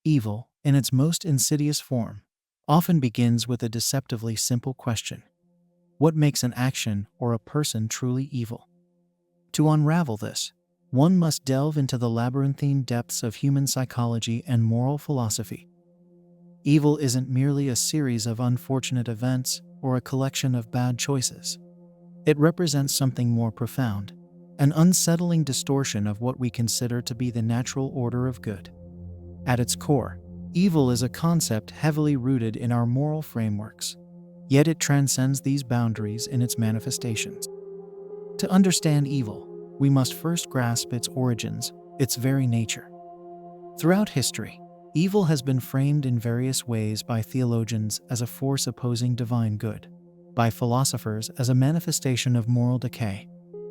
Evil, in its most insidious form, often begins with a deceptively simple question: what makes an action or a person truly evil? To unravel this, one must delve into the labyrinthine depths of human psychology and moral philosophy. Evil isn't merely a series of unfortunate events or a collection of bad choices. It represents something more profound, an unsettling distortion of what we consider to be the natural order of good. At its core, evil is a concept heavily rooted in our moral frameworks, yet it transcends these boundaries in its manifestations. To understand evil, we must first grasp its origins, its very nature. Throughout history, evil has been framed in various ways by theologians as a force opposing divine good, by philosophers as a manifestation of moral decay,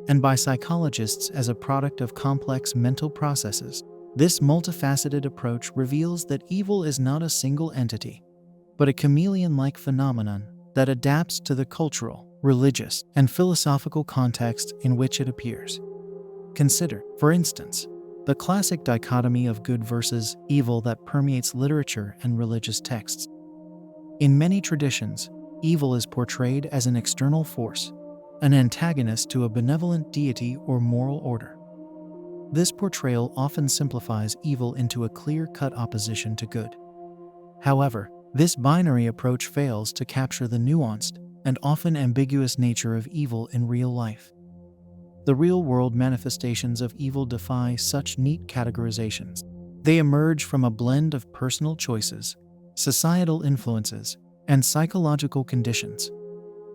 and by psychologists as a product of complex mental processes. This multifaceted approach reveals that evil is not a single entity, but a chameleon-like phenomenon that adapts to the cultural, religious, and philosophical context in which it appears. Consider, for instance, the classic dichotomy of good versus evil that permeates literature and religious texts. In many traditions, evil is portrayed as an external force, an antagonist to a benevolent deity or moral order. This portrayal often simplifies evil into a clear-cut opposition to good. However, this binary approach fails to capture the nuanced and often ambiguous nature of evil in real life. The real-world manifestations of evil defy such neat categorizations. They emerge from a blend of personal choices, societal influences, and psychological conditions.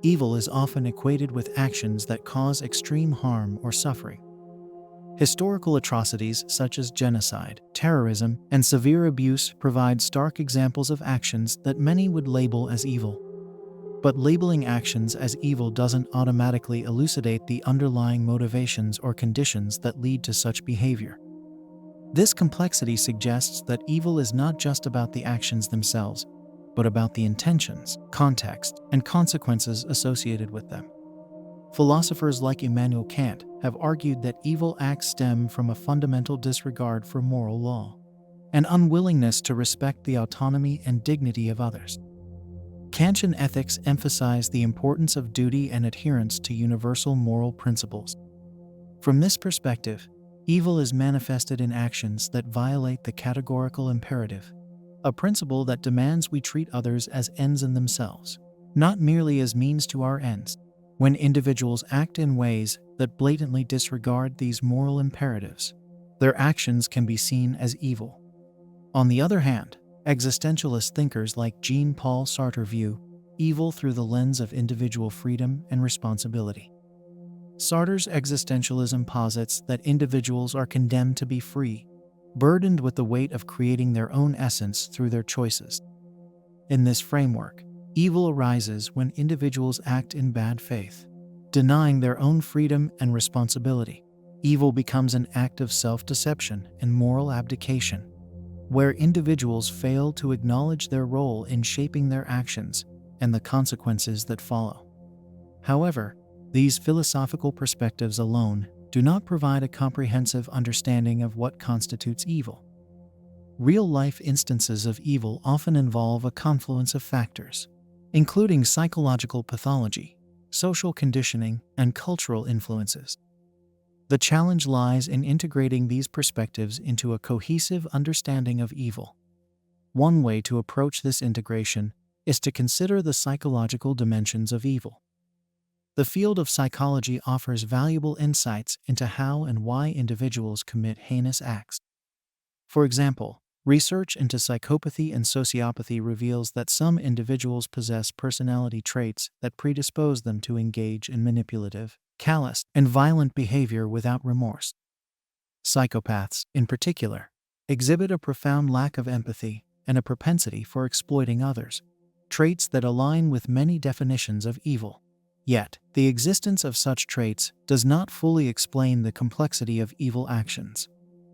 Evil is often equated with actions that cause extreme harm or suffering. Historical atrocities such as genocide, terrorism, and severe abuse provide stark examples of actions that many would label as evil. But labeling actions as evil doesn't automatically elucidate the underlying motivations or conditions that lead to such behavior. This complexity suggests that evil is not just about the actions themselves, but about the intentions, context, and consequences associated with them. Philosophers like Immanuel Kant have argued that evil acts stem from a fundamental disregard for moral law, an unwillingness to respect the autonomy and dignity of others. Kantian ethics emphasize the importance of duty and adherence to universal moral principles. From this perspective, evil is manifested in actions that violate the categorical imperative, a principle that demands we treat others as ends in themselves, not merely as means to our ends. When individuals act in ways that blatantly disregard these moral imperatives, their actions can be seen as evil. On the other hand, existentialist thinkers like Jean-Paul Sartre view evil through the lens of individual freedom and responsibility. Sartre's existentialism posits that individuals are condemned to be free, burdened with the weight of creating their own essence through their choices. In this framework, evil arises when individuals act in bad faith, denying their own freedom and responsibility. Evil becomes an act of self-deception and moral abdication, where individuals fail to acknowledge their role in shaping their actions and the consequences that follow. However, these philosophical perspectives alone do not provide a comprehensive understanding of what constitutes evil. Real-life instances of evil often involve a confluence of factors, including psychological pathology, social conditioning, and cultural influences. The challenge lies in integrating these perspectives into a cohesive understanding of evil. One way to approach this integration is to consider the psychological dimensions of evil. The field of psychology offers valuable insights into how and why individuals commit heinous acts. For example, research into psychopathy and sociopathy reveals that some individuals possess personality traits that predispose them to engage in manipulative, callous, and violent behavior without remorse. Psychopaths, in particular, exhibit a profound lack of empathy and a propensity for exploiting others, traits that align with many definitions of evil. Yet, the existence of such traits does not fully explain the complexity of evil actions,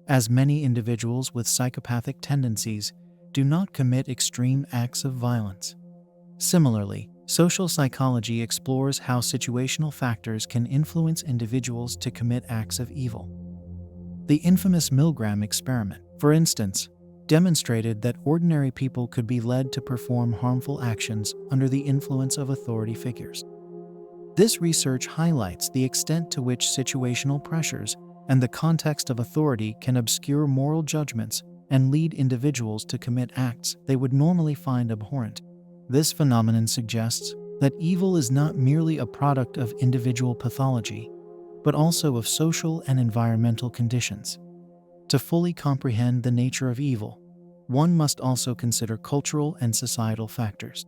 as many individuals with psychopathic tendencies do not commit extreme acts of violence. Similarly, social psychology explores how situational factors can influence individuals to commit acts of evil. The infamous Milgram experiment, for instance, demonstrated that ordinary people could be led to perform harmful actions under the influence of authority figures. This research highlights the extent to which situational pressures and the context of authority can obscure moral judgments and lead individuals to commit acts they would normally find abhorrent. This phenomenon suggests that evil is not merely a product of individual pathology, but also of social and environmental conditions. To fully comprehend the nature of evil, one must also consider cultural and societal factors.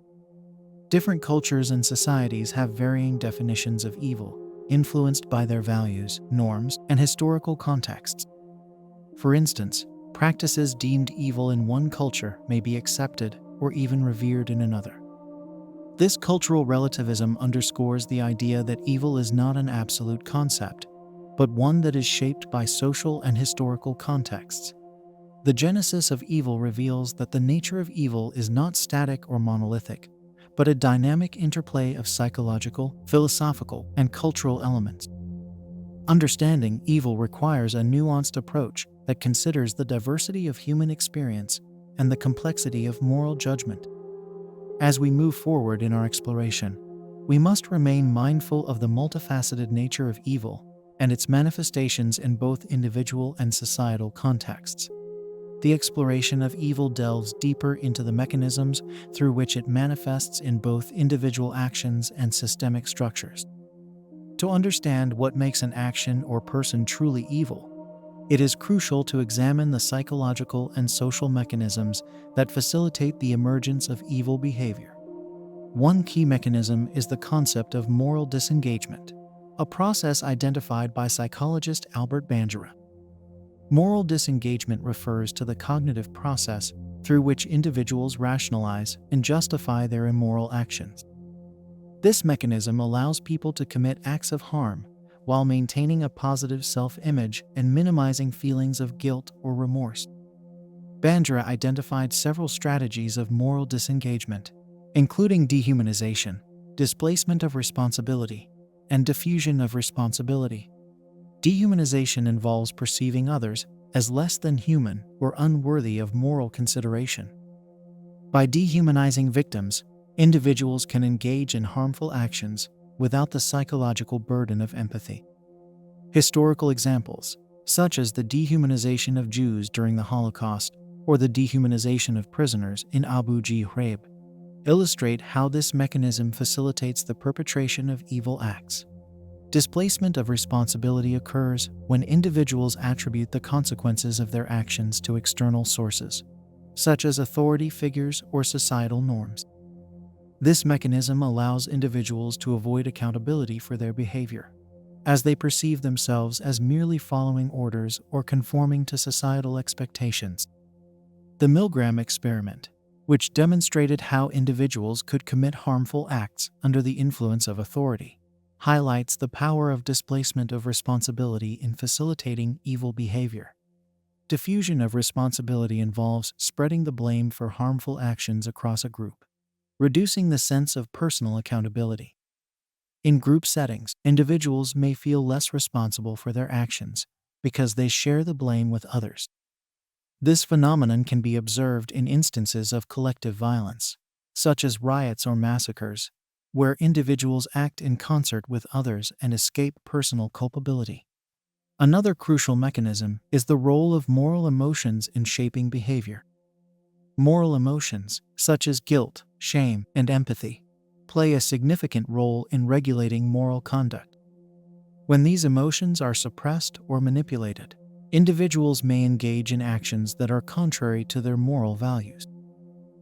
Different cultures and societies have varying definitions of evil, influenced by their values, norms, and historical contexts. For instance, practices deemed evil in one culture may be accepted or even revered in another. This cultural relativism underscores the idea that evil is not an absolute concept, but one that is shaped by social and historical contexts. The genesis of evil reveals that the nature of evil is not static or monolithic, but a dynamic interplay of psychological, philosophical, and cultural elements. Understanding evil requires a nuanced approach that considers the diversity of human experience and the complexity of moral judgment. As we move forward in our exploration, we must remain mindful of the multifaceted nature of evil and its manifestations in both individual and societal contexts. The exploration of evil delves deeper into the mechanisms through which it manifests in both individual actions and systemic structures. To understand what makes an action or person truly evil, it is crucial to examine the psychological and social mechanisms that facilitate the emergence of evil behavior. One key mechanism is the concept of moral disengagement, a process identified by psychologist Albert Bandura. Moral disengagement refers to the cognitive process through which individuals rationalize and justify their immoral actions. This mechanism allows people to commit acts of harm while maintaining a positive self-image and minimizing feelings of guilt or remorse. Bandura identified several strategies of moral disengagement, including dehumanization, displacement of responsibility, and diffusion of responsibility. Dehumanization involves perceiving others as less than human or unworthy of moral consideration. By dehumanizing victims, individuals can engage in harmful actions without the psychological burden of empathy. Historical examples, such as the dehumanization of Jews during the Holocaust or the dehumanization of prisoners in Abu Ghraib, illustrate how this mechanism facilitates the perpetration of evil acts. Displacement of responsibility occurs when individuals attribute the consequences of their actions to external sources, such as authority figures or societal norms. This mechanism allows individuals to avoid accountability for their behavior, as they perceive themselves as merely following orders or conforming to societal expectations. The Milgram experiment, which demonstrated how individuals could commit harmful acts under the influence of authority, highlights the power of displacement of responsibility in facilitating evil behavior. Diffusion of responsibility involves spreading the blame for harmful actions across a group, reducing the sense of personal accountability. In group settings, individuals may feel less responsible for their actions because they share the blame with others. This phenomenon can be observed in instances of collective violence, such as riots or massacres, where individuals act in concert with others and escape personal culpability. Another crucial mechanism is the role of moral emotions in shaping behavior. Moral emotions, such as guilt, shame, and empathy, play a significant role in regulating moral conduct. When these emotions are suppressed or manipulated, individuals may engage in actions that are contrary to their moral values.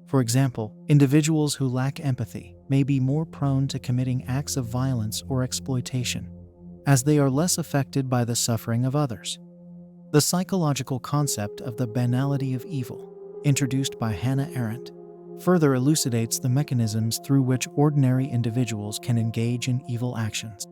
For example, individuals who lack empathy may be more prone to committing acts of violence or exploitation, as they are less affected by the suffering of others. The psychological concept of the banality of evil, introduced by Hannah Arendt, further elucidates the mechanisms through which ordinary individuals can engage in evil actions.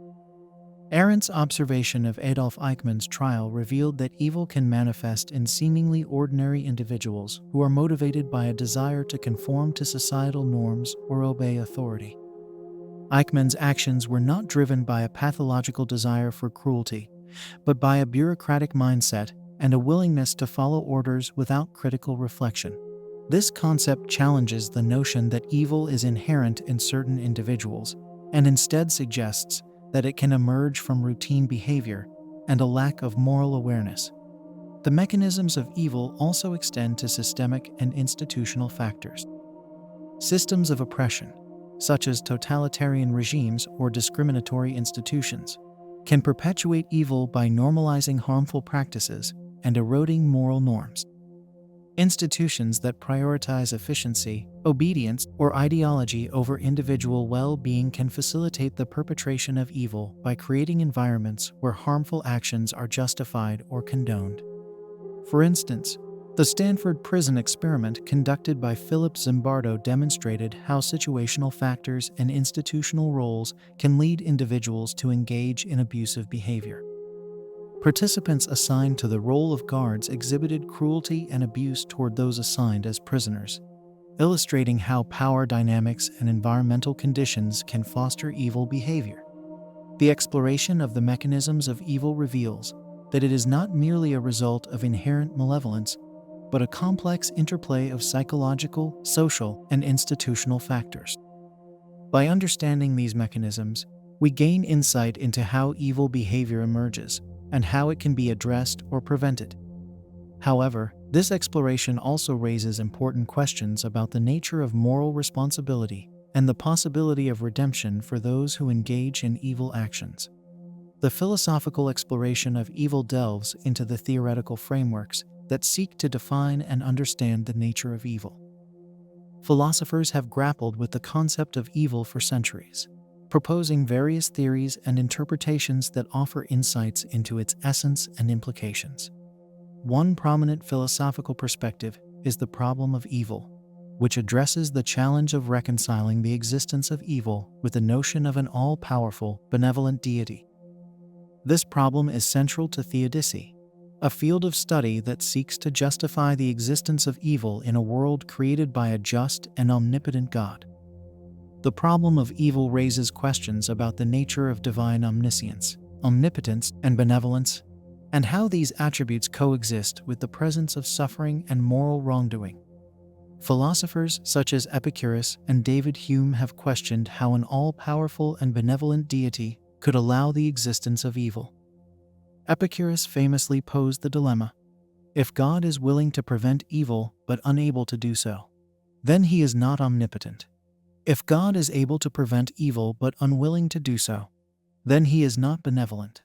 Arendt's observation of Adolf Eichmann's trial revealed that evil can manifest in seemingly ordinary individuals who are motivated by a desire to conform to societal norms or obey authority. Eichmann's actions were not driven by a pathological desire for cruelty, but by a bureaucratic mindset and a willingness to follow orders without critical reflection. This concept challenges the notion that evil is inherent in certain individuals and instead suggests that it can emerge from routine behavior and a lack of moral awareness. The mechanisms of evil also extend to systemic and institutional factors. Systems of oppression, such as totalitarian regimes or discriminatory institutions, can perpetuate evil by normalizing harmful practices and eroding moral norms. Institutions that prioritize efficiency, obedience, or ideology over individual well-being can facilitate the perpetration of evil by creating environments where harmful actions are justified or condoned. For instance, the Stanford Prison Experiment conducted by Philip Zimbardo demonstrated how situational factors and institutional roles can lead individuals to engage in abusive behavior. Participants assigned to the role of guards exhibited cruelty and abuse toward those assigned as prisoners, illustrating how power dynamics and environmental conditions can foster evil behavior. The exploration of the mechanisms of evil reveals that it is not merely a result of inherent malevolence, but a complex interplay of psychological, social, and institutional factors. By understanding these mechanisms, we gain insight into how evil behavior emerges and how it can be addressed or prevented. However, this exploration also raises important questions about the nature of moral responsibility and the possibility of redemption for those who engage in evil actions. The philosophical exploration of evil delves into the theoretical frameworks that seek to define and understand the nature of evil. Philosophers have grappled with the concept of evil for centuries, proposing various theories and interpretations that offer insights into its essence and implications. One prominent philosophical perspective is the problem of evil, which addresses the challenge of reconciling the existence of evil with the notion of an all-powerful, benevolent deity. This problem is central to theodicy, a field of study that seeks to justify the existence of evil in a world created by a just and omnipotent God. The problem of evil raises questions about the nature of divine omniscience, omnipotence, and benevolence, and how these attributes coexist with the presence of suffering and moral wrongdoing. Philosophers such as Epicurus and David Hume have questioned how an all-powerful and benevolent deity could allow the existence of evil. Epicurus famously posed the dilemma: if God is willing to prevent evil but unable to do so, then he is not omnipotent. If God is able to prevent evil but unwilling to do so, then he is not benevolent.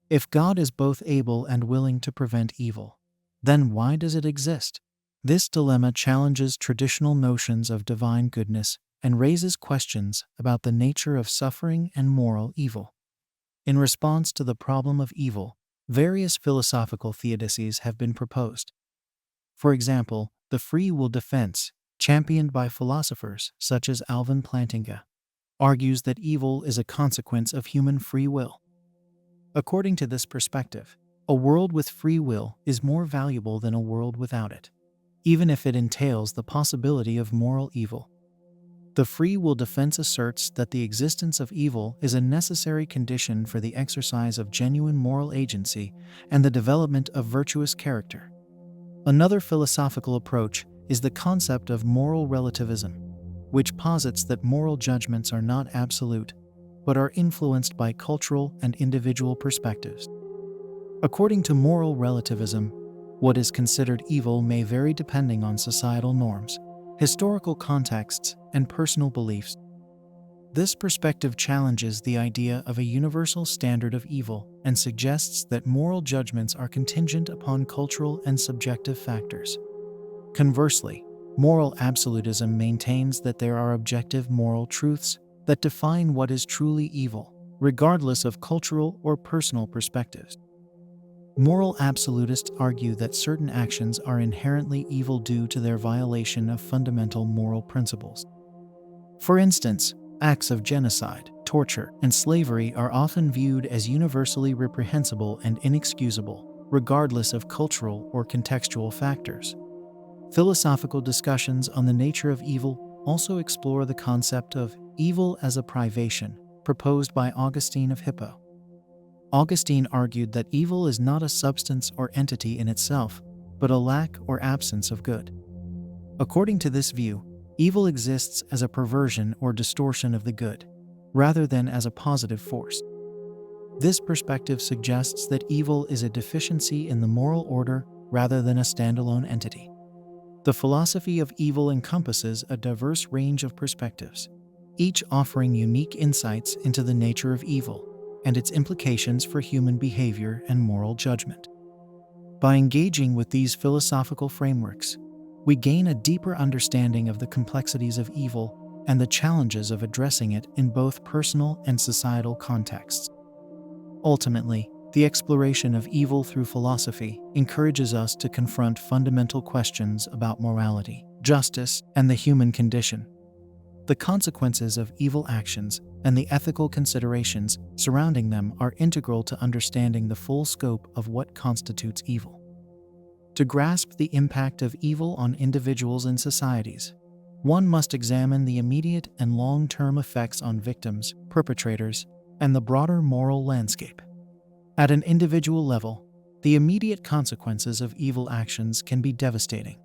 If God is both able and willing to prevent evil, then why does it exist? This dilemma challenges traditional notions of divine goodness and raises questions about the nature of suffering and moral evil. In response to the problem of evil, various philosophical theodicies have been proposed. For example, the free will defense, championed by philosophers such as Alvin Plantinga, argues that evil is a consequence of human free will. According to this perspective, a world with free will is more valuable than a world without it, even if it entails the possibility of moral evil. The free will defense asserts that the existence of evil is a necessary condition for the exercise of genuine moral agency and the development of virtuous character. Another philosophical approach is the concept of moral relativism, which posits that moral judgments are not absolute, but are influenced by cultural and individual perspectives. According to moral relativism, what is considered evil may vary depending on societal norms, historical contexts, and personal beliefs. This perspective challenges the idea of a universal standard of evil and suggests that moral judgments are contingent upon cultural and subjective factors. Conversely, moral absolutism maintains that there are objective moral truths that define what is truly evil, regardless of cultural or personal perspectives. Moral absolutists argue that certain actions are inherently evil due to their violation of fundamental moral principles. For instance, acts of genocide, torture, and slavery are often viewed as universally reprehensible and inexcusable, regardless of cultural or contextual factors. Philosophical discussions on the nature of evil also explore the concept of evil as a privation, proposed by Augustine of Hippo. Augustine argued that evil is not a substance or entity in itself, but a lack or absence of good. According to this view, evil exists as a perversion or distortion of the good, rather than as a positive force. This perspective suggests that evil is a deficiency in the moral order rather than a standalone entity. The philosophy of evil encompasses a diverse range of perspectives, each offering unique insights into the nature of evil and its implications for human behavior and moral judgment. By engaging with these philosophical frameworks, we gain a deeper understanding of the complexities of evil and the challenges of addressing it in both personal and societal contexts. Ultimately, the exploration of evil through philosophy encourages us to confront fundamental questions about morality, justice, and the human condition. The consequences of evil actions and the ethical considerations surrounding them are integral to understanding the full scope of what constitutes evil. To grasp the impact of evil on individuals and societies, one must examine the immediate and long-term effects on victims, perpetrators, and the broader moral landscape. At an individual level, the immediate consequences of evil actions can be devastating.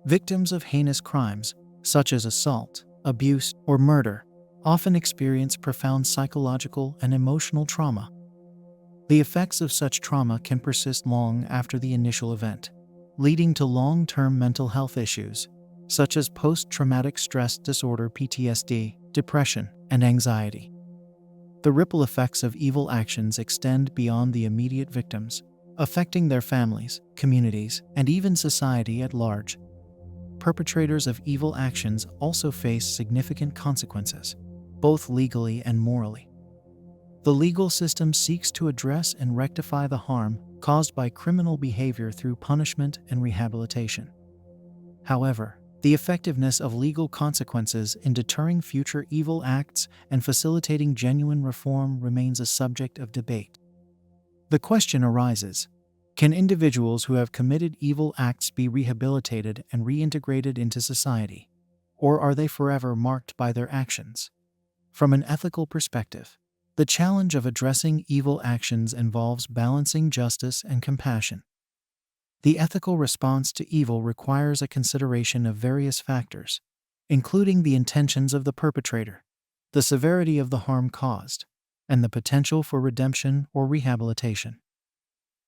Victims of heinous crimes, such as assault, abuse, or murder, often experience profound psychological and emotional trauma. The effects of such trauma can persist long after the initial event, leading to long-term mental health issues, such as post-traumatic stress disorder (PTSD), depression, and anxiety. The ripple effects of evil actions extend beyond the immediate victims, affecting their families, communities, and even society at large. Perpetrators of evil actions also face significant consequences, both legally and morally. The legal system seeks to address and rectify the harm caused by criminal behavior through punishment and rehabilitation. However, the effectiveness of legal consequences in deterring future evil acts and facilitating genuine reform remains a subject of debate. The question arises: can individuals who have committed evil acts be rehabilitated and reintegrated into society, or are they forever marked by their actions? From an ethical perspective, the challenge of addressing evil actions involves balancing justice and compassion. The ethical response to evil requires a consideration of various factors, including the intentions of the perpetrator, the severity of the harm caused, and the potential for redemption or rehabilitation.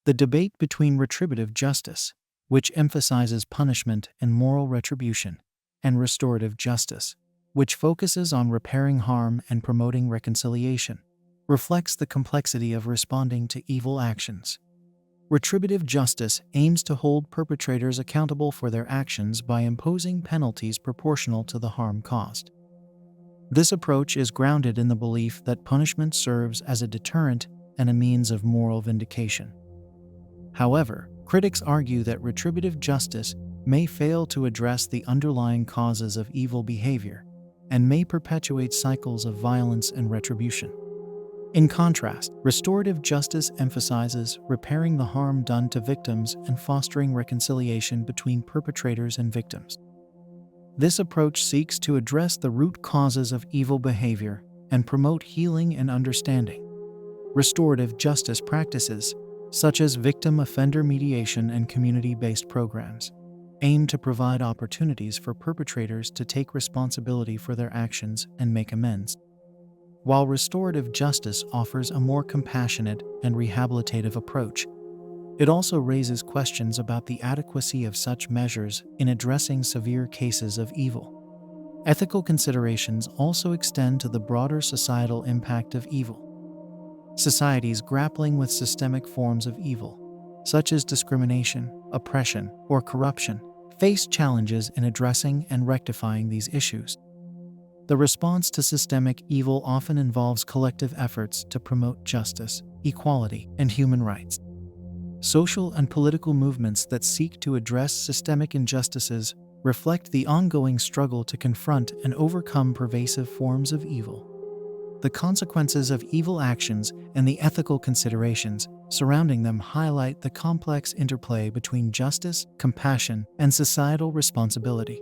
The debate between retributive justice, which emphasizes punishment and moral retribution, and restorative justice, which focuses on repairing harm and promoting reconciliation, reflects the complexity of responding to evil actions. Retributive justice aims to hold perpetrators accountable for their actions by imposing penalties proportional to the harm caused. This approach is grounded in the belief that punishment serves as a deterrent and a means of moral vindication. However, critics argue that retributive justice may fail to address the underlying causes of evil behavior and may perpetuate cycles of violence and retribution. In contrast, restorative justice emphasizes repairing the harm done to victims and fostering reconciliation between perpetrators and victims. This approach seeks to address the root causes of evil behavior and promote healing and understanding. Restorative justice practices, such as victim-offender mediation and community-based programs, aim to provide opportunities for perpetrators to take responsibility for their actions and make amends. While restorative justice offers a more compassionate and rehabilitative approach, it also raises questions about the adequacy of such measures in addressing severe cases of evil. Ethical considerations also extend to the broader societal impact of evil. Societies grappling with systemic forms of evil, such as discrimination, oppression, or corruption, face challenges in addressing and rectifying these issues. The response to systemic evil often involves collective efforts to promote justice, equality, and human rights. Social and political movements that seek to address systemic injustices reflect the ongoing struggle to confront and overcome pervasive forms of evil. The consequences of evil actions and the ethical considerations surrounding them highlight the complex interplay between justice, compassion, and societal responsibility.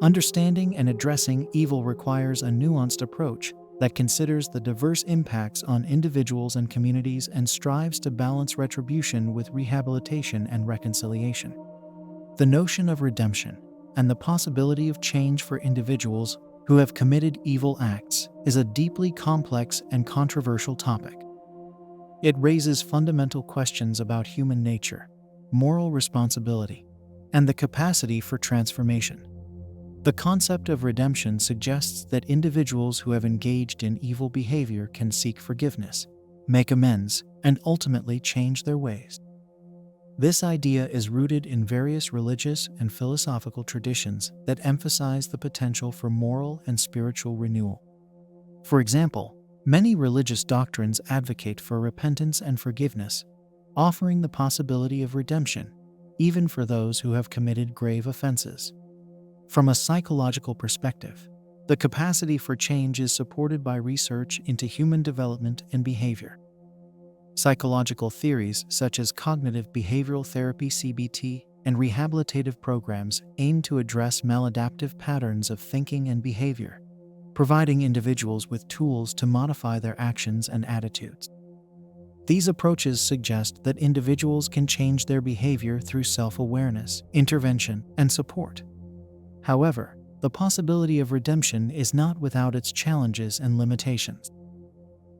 Understanding and addressing evil requires a nuanced approach, that considers the diverse impacts on individuals and communities and strives to balance retribution with rehabilitation and reconciliation. The notion of redemption and the possibility of change for individuals who have committed evil acts is a deeply complex and controversial topic. It raises fundamental questions about human nature, moral responsibility, and the capacity for transformation. The concept of redemption suggests that individuals who have engaged in evil behavior can seek forgiveness, make amends, and ultimately change their ways. This idea is rooted in various religious and philosophical traditions that emphasize the potential for moral and spiritual renewal. For example, many religious doctrines advocate for repentance and forgiveness, offering the possibility of redemption, even for those who have committed grave offenses. From a psychological perspective, the capacity for change is supported by research into human development and behavior. Psychological theories such as cognitive behavioral therapy (CBT) and rehabilitative programs aim to address maladaptive patterns of thinking and behavior, providing individuals with tools to modify their actions and attitudes. These approaches suggest that individuals can change their behavior through self-awareness, intervention, and support. However, the possibility of redemption is not without its challenges and limitations.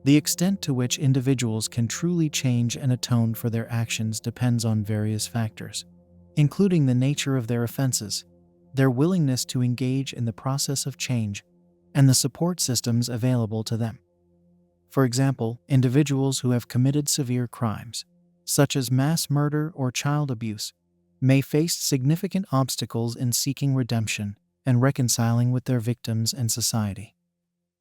The extent to which individuals can truly change and atone for their actions depends on various factors, including the nature of their offenses, their willingness to engage in the process of change, and the support systems available to them. For example, individuals who have committed severe crimes, such as mass murder or child abuse, may face significant obstacles in seeking redemption and reconciling with their victims and society.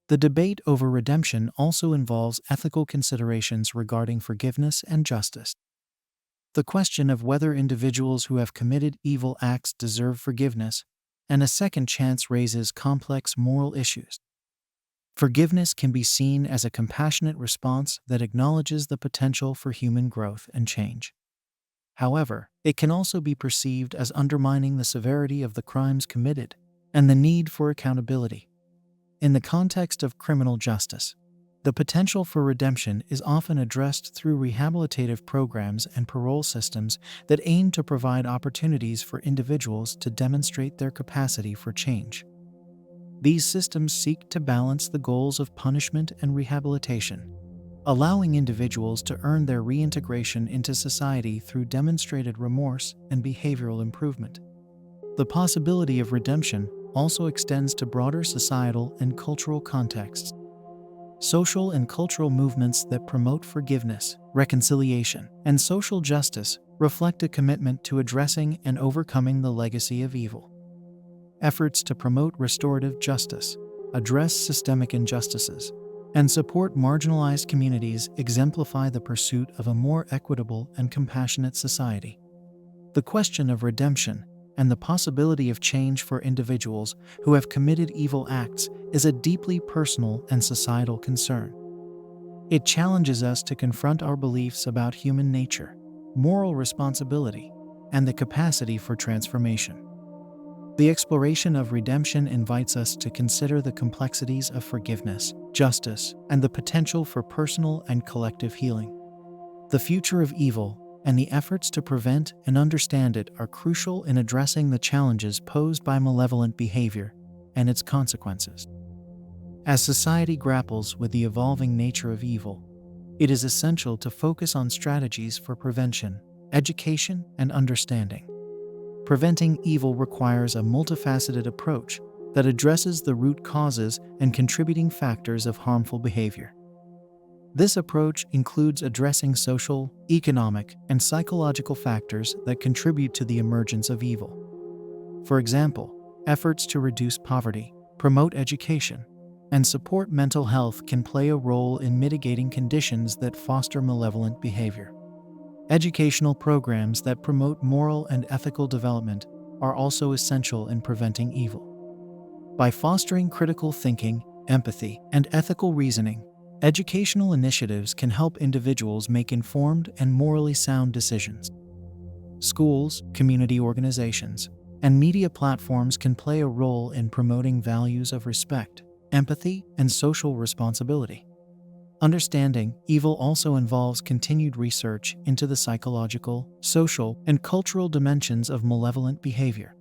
The debate over redemption also involves ethical considerations regarding forgiveness and justice. The question of whether individuals who have committed evil acts deserve forgiveness and a second chance raises complex moral issues. Forgiveness can be seen as a compassionate response that acknowledges the potential for human growth and change. However, it can also be perceived as undermining the severity of the crimes committed and the need for accountability. In the context of criminal justice, the potential for redemption is often addressed through rehabilitative programs and parole systems that aim to provide opportunities for individuals to demonstrate their capacity for change. These systems seek to balance the goals of punishment and rehabilitation, allowing individuals to earn their reintegration into society through demonstrated remorse and behavioral improvement. The possibility of redemption also extends to broader societal and cultural contexts. Social and cultural movements that promote forgiveness, reconciliation, and social justice reflect a commitment to addressing and overcoming the legacy of evil. Efforts to promote restorative justice, address systemic injustices, and support marginalized communities exemplify the pursuit of a more equitable and compassionate society. The question of redemption and the possibility of change for individuals who have committed evil acts is a deeply personal and societal concern. It challenges us to confront our beliefs about human nature, moral responsibility, and the capacity for transformation. The exploration of redemption invites us to consider the complexities of forgiveness, justice, and the potential for personal and collective healing. The future of evil and the efforts to prevent and understand it are crucial in addressing the challenges posed by malevolent behavior and its consequences. As society grapples with the evolving nature of evil, it is essential to focus on strategies for prevention, education, and understanding. Preventing evil requires a multifaceted approach that addresses the root causes and contributing factors of harmful behavior. This approach includes addressing social, economic, and psychological factors that contribute to the emergence of evil. For example, efforts to reduce poverty, promote education, and support mental health can play a role in mitigating conditions that foster malevolent behavior. Educational programs that promote moral and ethical development are also essential in preventing evil. By fostering critical thinking, empathy, and ethical reasoning, educational initiatives can help individuals make informed and morally sound decisions. Schools, community organizations, and media platforms can play a role in promoting values of respect, empathy, and social responsibility. Understanding evil also involves continued research into the psychological, social, and cultural dimensions of malevolent behavior.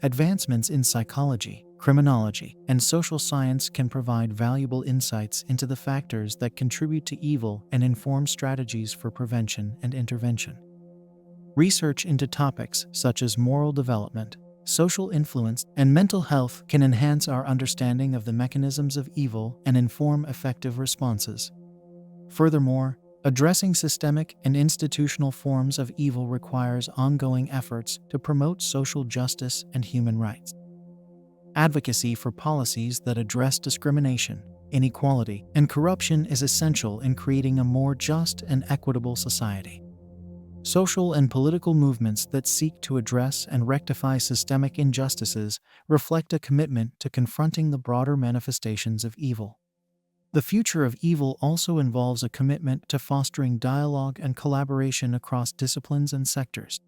Advancements in psychology, criminology, and social science can provide valuable insights into the factors that contribute to evil and inform strategies for prevention and intervention. Research into topics such as moral development, social influence, and mental health can enhance our understanding of the mechanisms of evil and inform effective responses. Furthermore, addressing systemic and institutional forms of evil requires ongoing efforts to promote social justice and human rights. Advocacy for policies that address discrimination, inequality, and corruption is essential in creating a more just and equitable society. Social and political movements that seek to address and rectify systemic injustices reflect a commitment to confronting the broader manifestations of evil. The future of evil also involves a commitment to fostering dialogue and collaboration across disciplines and sectors.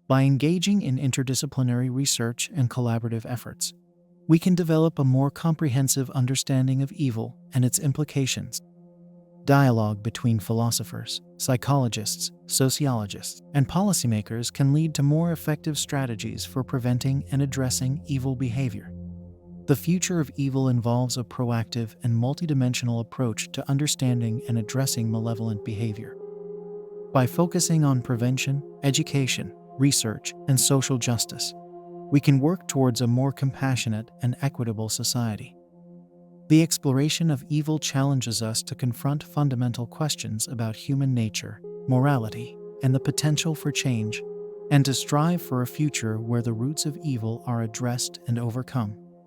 By engaging in interdisciplinary research and collaborative efforts, we can develop a more comprehensive understanding of evil and its implications. Dialogue between philosophers, psychologists, sociologists, and policymakers can lead to more effective strategies for preventing and addressing evil behavior. The future of evil involves a proactive and multidimensional approach to understanding and addressing malevolent behavior. By focusing on prevention, education, research, and social justice, we can work towards a more compassionate and equitable society. The exploration of evil challenges us to confront fundamental questions about human nature, morality, and the potential for change, and to strive for a future where the roots of evil are addressed and overcome.